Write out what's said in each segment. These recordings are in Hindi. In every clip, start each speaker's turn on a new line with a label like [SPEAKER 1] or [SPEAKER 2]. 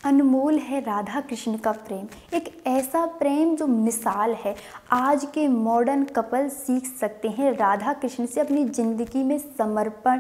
[SPEAKER 1] अनमोल है राधा कृष्ण का प्रेम, एक ऐसा प्रेम जो मिसाल है। आज के मॉडर्न कपल सीख सकते हैं राधा कृष्ण से अपनी ज़िंदगी में समर्पण,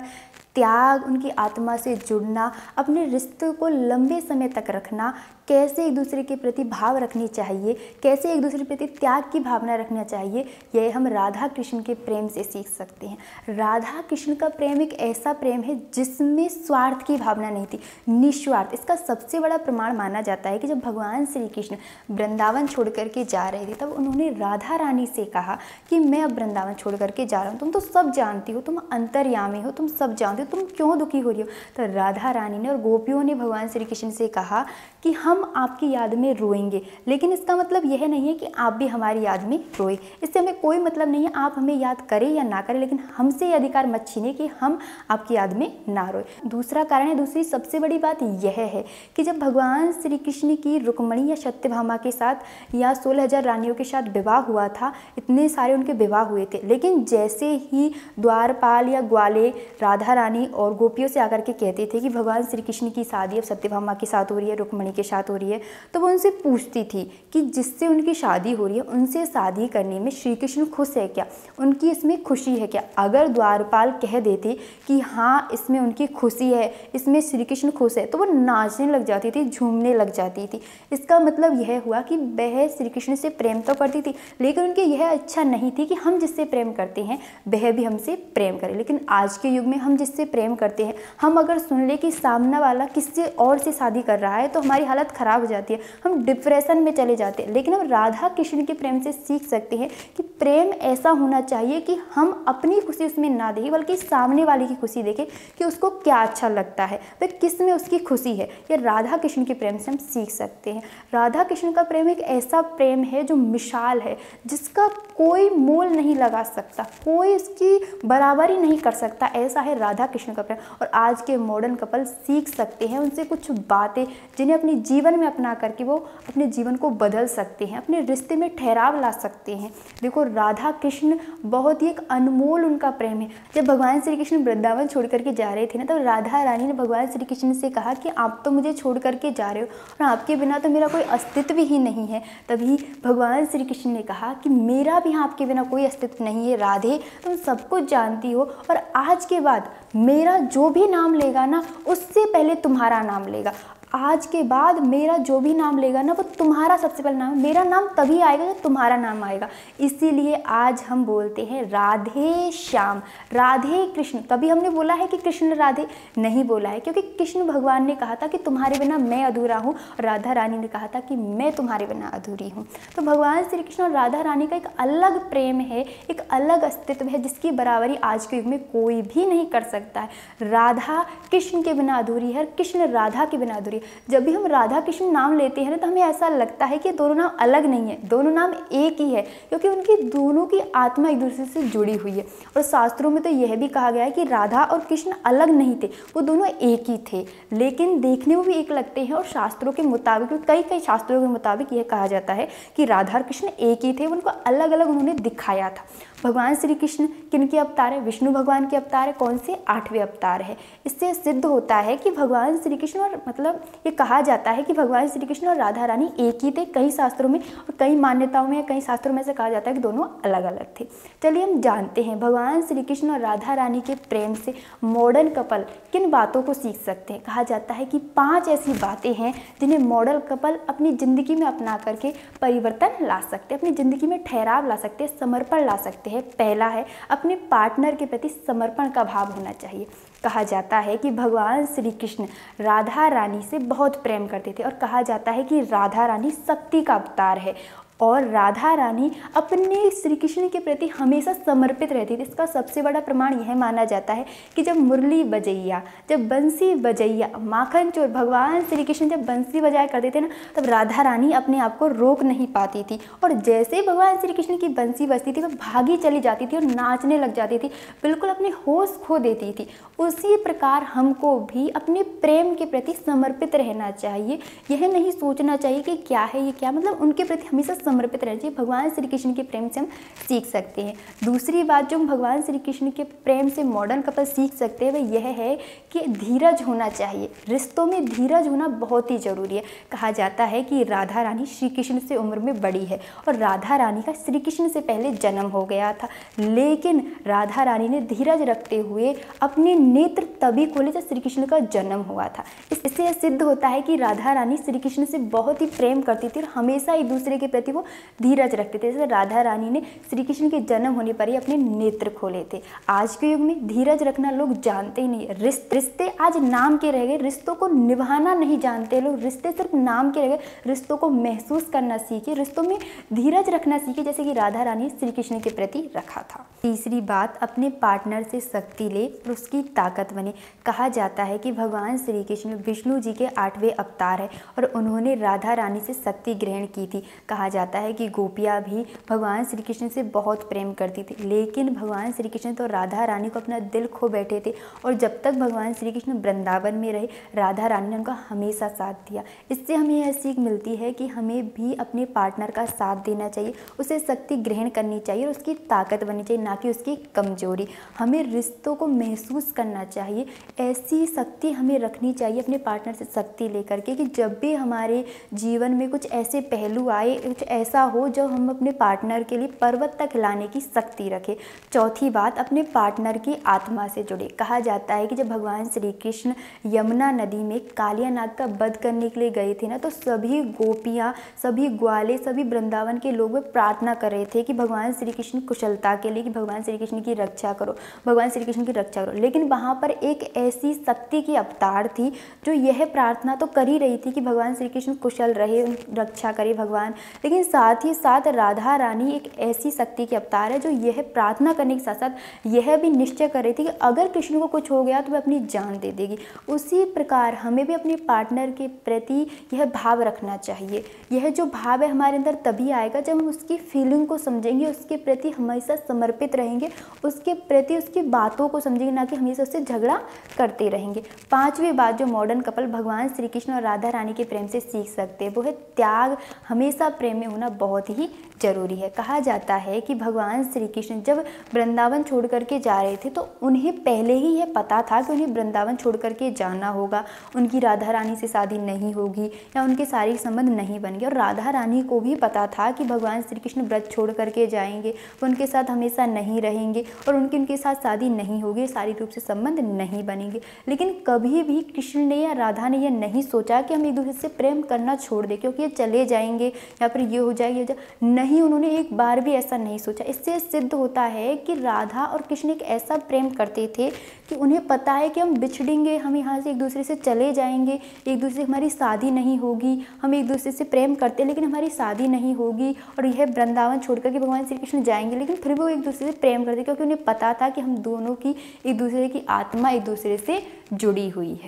[SPEAKER 1] त्याग, उनकी आत्मा से जुड़ना, अपने रिश्ते को लंबे समय तक रखना, कैसे एक दूसरे के प्रति भाव रखनी चाहिए, कैसे एक दूसरे के प्रति त्याग की भावना रखना चाहिए, यह हम राधा कृष्ण के प्रेम से सीख सकते हैं। राधा कृष्ण का प्रेम एक ऐसा प्रेम है जिसमें स्वार्थ की भावना नहीं थी, निस्वार्थ। इसका सबसे बड़ा प्रमाण माना जाता है कि जब भगवान श्री कृष्ण वृंदावन छोड़ करके जा रहे थे तब उन्होंने राधा रानी से कहा कि मैं अब वृंदावन छोड़ करके जा रहा हूँ, तुम तो सब जानती हो, तुम अंतर्यामी हो, तुम सब जानते हो, तुम क्यों दुखी हो रही हो। तो राधा रानी ने और गोपियों ने भगवान श्री कृष्ण से कहा कि हम आपकी याद में रोएंगे, लेकिन इसका मतलब यह नहीं है कि आप भी हमारी याद में रोए। इससे हमें कोई मतलब नहीं है आप हमें याद करें या ना करें, लेकिन हमसे ये अधिकार मत छीने कि हम आपकी याद में ना रोए। दूसरा कारण है, दूसरी सबसे बड़ी बात यह है कि जब भगवान श्री कृष्ण की रुक्मिणी या सत्यभामा के साथ या 16,000 रानियों के साथ विवाह हुआ था, इतने सारे उनके विवाह हुए थे, लेकिन जैसे ही द्वारपाल या ग्वाले राधा रानी और गोपियों से आकर के कहते थे कि भगवान श्री कृष्ण की शादी अब सत्यभामा के साथ हो रही है, रुक्मिणी के साथ हो रही है, तो वो उनसे पूछती थी कि जिससे उनकी शादी हो रही है उनसे शादी करने में श्री कृष्ण खुश है क्या, उनकी इसमें खुशी है क्या। अगर द्वारपाल कह देते कि हाँ इसमें उनकी खुशी है, इसमें श्री कृष्ण खुश है, तो वो नाचने लग जाती थी, झूमने लग जाती थी। इसका मतलब यह हुआ कि वह श्री कृष्ण से प्रेम तो करती थी, लेकिन उनकी यह इच्छा नहीं थी कि हम जिससे प्रेम करते हैं वह भी हमसे प्रेम करे। लेकिन आज के युग में हम जिससे प्रेम करते हैं, हम अगर सुन ले कि सामने वाला किसी और से शादी कर रहा है तो हमारी हालत खराब हो जाती है, हम डिप्रेशन में चले जाते हैं। लेकिन हम राधा कृष्ण के प्रेम से सीख सकते हैं कि प्रेम ऐसा होना चाहिए कि हम अपनी खुशी उसमें ना देखें, बल्कि सामने वाले की खुशी देखें कि उसको क्या अच्छा लगता है, वह किस में उसकी खुशी है। यह राधा कृष्ण के प्रेम से हम सीख सकते हैं। राधा कृष्ण का प्रेम एक ऐसा प्रेम है जो मिसाल है, जिसका कोई मोल नहीं लगा सकता, कोई उसकी बराबरी नहीं कर सकता। ऐसा है राधा कृष्ण का प्रेम। और आज के मॉडर्न कपल सीख सकते हैं उनसे कुछ बातें जिन्हें अपने जीवन में अपना करके वो अपने जीवन को बदल सकते हैं, अपने रिश्ते में ठहराव ला सकते हैं। देखो राधा कृष्ण बहुत ही एक अनमोल उनका प्रेम है। जब भगवान श्री कृष्ण वृंदावन छोड़ करके जा रहे थे ना, तो राधा रानी ने भगवान श्री कृष्ण से कहा कि आप तो मुझे छोड़ करके जा रहे हो और आपके बिना तो मेरा कोई अस्तित्व ही नहीं है। तभी भगवान श्री कृष्ण ने कहा कि मेरा भी आपके बिना कोई अस्तित्व नहीं है राधे, तुम सब कुछ जानती हो, और आज के बाद मेरा जो भी नाम लेगा ना उससे पहले तुम्हारा नाम लेगा। आज के बाद मेरा जो भी नाम लेगा ना वो तुम्हारा सबसे पहले नाम, मेरा नाम तभी आएगा जब तुम्हारा नाम आएगा। इसीलिए आज हम बोलते हैं राधे श्याम, राधे कृष्ण। कभी हमने बोला है कि कृष्ण राधे, नहीं बोला है, क्योंकि कृष्ण भगवान ने कहा था कि तुम्हारे बिना मैं अधूरा हूँ, और राधा रानी ने कहा था कि मैं तुम्हारे बिना अधूरी हूँ। तो भगवान श्री कृष्ण और राधा रानी का एक अलग प्रेम है, एक अलग अस्तित्व है, जिसकी बराबरी आज के युग में कोई भी नहीं कर सकता है। राधा कृष्ण के बिना अधूरी है, कृष्ण राधा के बिना अधूरी। जब भी हम राधा कृष्ण नाम लेते हैं ना, तो हमें ऐसा लगता है कि दोनों नाम अलग नहीं है, दोनों नाम एक ही है, क्योंकि उनकी दोनों की आत्मा एक दूसरे से जुड़ी हुई है। और शास्त्रों में तो यह भी कहा गया है कि राधा और कृष्ण अलग नहीं थे, वो दोनों एक ही थे, लेकिन देखने में भी एक लगते हैं। और शास्त्रों के मुताबिक, कई शास्त्रों के मुताबिक यह कहा जाता है कि राधा और कृष्ण एक ही थे, उनको अलग अलग उन्होंने दिखाया था। भगवान श्री कृष्ण किनके अवतार है? विष्णु भगवान के अवतार है। कौन से? 8वें अवतार है। इससे सिद्ध होता है कि भगवान श्री कृष्ण और मतलब ये कहा जाता है कि भगवान श्री कृष्ण और राधा रानी एक ही थे। कई शास्त्रों में और कई मान्यताओं में, कई शास्त्रों में से कहा जाता है कि दोनों अलग अलग थे। चलिए हम जानते हैं भगवान श्री कृष्ण और राधा रानी के प्रेम से मॉडर्न कपल किन बातों को सीख सकते हैं। कहा जाता है कि 5 ऐसी बातें हैं जिन्हें मॉडर्न कपल अपनी ज़िंदगी में अपना करके परिवर्तन ला सकते हैं, अपनी ज़िंदगी में ठहराव ला सकते हैं, समर्पण ला सकते हैं। पहला है, अपने पार्टनर के प्रति समर्पण का भाव होना चाहिए। कहा जाता है कि भगवान श्री कृष्ण राधा रानी से बहुत प्रेम करते थे, और कहा जाता है कि राधा रानी शक्ति का अवतार है, और राधा रानी अपने श्री कृष्ण के प्रति हमेशा समर्पित रहती थी। इसका सबसे बड़ा प्रमाण यह माना जाता है कि जब मुरली बजैया, जब बंसी बजैया, माखन चोर भगवान श्री कृष्ण जब बंसी बजाया करते थे ना, तब राधा रानी अपने आप को रोक नहीं पाती थी, और जैसे ही भगवान श्री कृष्ण की बंसी बजती थी वह भागी चली जाती थी और नाचने लग जाती थी, बिल्कुल अपने होश खो देती थी। उसी प्रकार हमको भी अपने प्रेम के प्रति समर्पित रहना चाहिए। यह नहीं सोचना चाहिए कि क्या है ये क्या, मतलब उनके प्रति हमेशा समर्पित रहना चाहिए। भगवान श्री कृष्ण के प्रेम से हम सीख सकते हैं। दूसरी बात जो हम भगवान श्री कृष्ण के प्रेम से मॉडर्न कपल सीख सकते हैं वह यह है कि धीरज होना चाहिए। रिश्तों में धीरज होना बहुत ही ज़रूरी है। कहा जाता है कि राधा रानी श्री कृष्ण से उम्र में बड़ी है और राधा रानी का श्री कृष्ण से पहले जन्म हो गया था, लेकिन राधा रानी ने धीरज रखते हुए अपने नेत्र तभी खोले जब श्री कृष्ण का जन्म हुआ था। इससे यह सिद्ध होता है कि राधा रानी श्री कृष्ण से बहुत ही प्रेम करती थी और हमेशा एक दूसरे के प्रति वो धीरज रखते थे। जैसे राधा रानी ने श्री कृष्ण के जन्म होने पर ही अपने नेत्र खोले थे। आज के युग में धीरज रखना लोग जानते ही नहीं। रिश्ते आज नाम के रह गए, रिश्तों को निभाना नहीं जानते लोग। रिश्ते सिर्फ नाम के रह गए, रिश्तों को महसूस करना सीखे, रिश्तों में धीरज रखना सीखे, जैसे कि राधा रानी श्री कृष्ण के प्रति रखा था। तीसरी बात, अपने पार्टनर से शक्ति ले और उसकी ताकत बने। कहा जाता है कि भगवान श्री कृष्ण विष्णु जी के 8वें अवतार है और उन्होंने राधा रानी से शक्ति ग्रहण की थी। कहा जाता है कि गोपियाँ भी भगवान श्री कृष्ण से बहुत प्रेम करती थी, लेकिन भगवान श्री कृष्ण तो राधा रानी को अपना दिल खो बैठे थे और जब तक भगवान श्री कृष्ण वृंदावन में रहे राधा रानी ने उनका हमेशा साथ दिया। इससे हमें यह सीख मिलती है कि हमें भी अपने पार्टनर का साथ देना चाहिए, उसे शक्ति ग्रहण करनी चाहिए और उसकी ताकत बननी चाहिए, ना कि उसकी कमजोरी। हमें रिश्तों को महसूस करना चाहिए, ऐसी शक्ति हमें रखनी चाहिए अपने पार्टनर से शक्ति लेकर के कि जब भी हमारे जीवन में कुछ ऐसे पहलू आए, कुछ ऐसा हो जो हम अपने पार्टनर के लिए पर्वत तक हिलाने की शक्ति रखें। चौथी बात, अपने पार्टनर की आत्मा से जुड़े। कहा जाता है कि जब भगवान श्री कृष्ण यमुना नदी में कालिया नाग का वध करने के लिए गए थे ना, तो सभी गोपियाँ, सभी ग्वाले, सभी वृंदावन के लोग प्रार्थना कर रहे थे कि भगवान श्री कृष्ण कुशलता के लिए, कि भगवान श्री कृष्ण की रक्षा करो, भगवान श्री कृष्ण की रक्षा करो। लेकिन वहाँ पर एक ऐसी शक्ति की अवतार थी जो यह प्रार्थना तो कर ही रही थी कि भगवान श्री कृष्ण कुशल रहे, रक्षा करे भगवान, लेकिन साथ ही साथ राधा रानी एक ऐसी शक्ति की अवतार है जो यह प्रार्थना करने के साथ साथ यह भी निश्चय कर रही थी कि अगर कृष्ण को कुछ हो गया तो वह अपनी जान दे देगी। उसी प्रकार हमें भी अपने पार्टनर के प्रति यह भाव रखना चाहिए। यह जो भाव है हमारे अंदर तभी आएगा जब हम उसकी फीलिंग को समझेंगे, उसके प्रति हमेशा समर्पित रहेंगे, उसके प्रति उसकी बातों को समझेंगे, ना कि हमेशा उससे झगड़ा करते रहेंगे। पांचवी बात जो मॉडर्न कपल भगवान श्री कृष्ण और राधा रानी के प्रेम से सीख सकते हैं वो है त्याग। हमेशा प्रेम में होना बहुत ही जरूरी है। कहा जाता है कि भगवान श्री कृष्ण जब वृंदावन छोड़ करके जा रहे थे तो उन्हें पहले ही यह पता था कि उन्हें वृंदावन छोड़ करके जाना होगा, उनकी राधा रानी से शादी नहीं होगी या उनके शारीरिक संबंध नहीं बनेंगे। और राधा रानी को भी पता था कि भगवान श्री कृष्ण व्रत छोड़ करके जाएंगे, वो उनके साथ हमेशा नहीं रहेंगे और उनके साथ शादी नहीं होगी, शारीरिक रूप से संबंध नहीं बनेंगे। लेकिन कभी भी कृष्ण ने या राधा ने यह नहीं सोचा कि हम एक दूसरे से प्रेम करना छोड़ दें क्योंकि ये चले जाएंगे या फिर ये हो जाएगी, नहीं, उन्होंने एक बार भी ऐसा नहीं सोचा। इससे सिद्ध होता है कि राधा और कृष्ण एक ऐसा प्रेम करते थे कि उन्हें पता है कि हम बिछड़ेंगे, हम यहाँ से एक दूसरे से चले जाएंगे, एक दूसरे से हमारी शादी नहीं होगी, हम एक दूसरे से प्रेम करते लेकिन हमारी शादी नहीं होगी और यह वृंदावन छोड़ कर के भगवान श्री कृष्ण जाएंगे, लेकिन फिर भी वो एक दूसरे से प्रेम करते क्योंकि उन्हें पता था कि हम दोनों की एक दूसरे की आत्मा एक दूसरे से जुड़ी हुई है।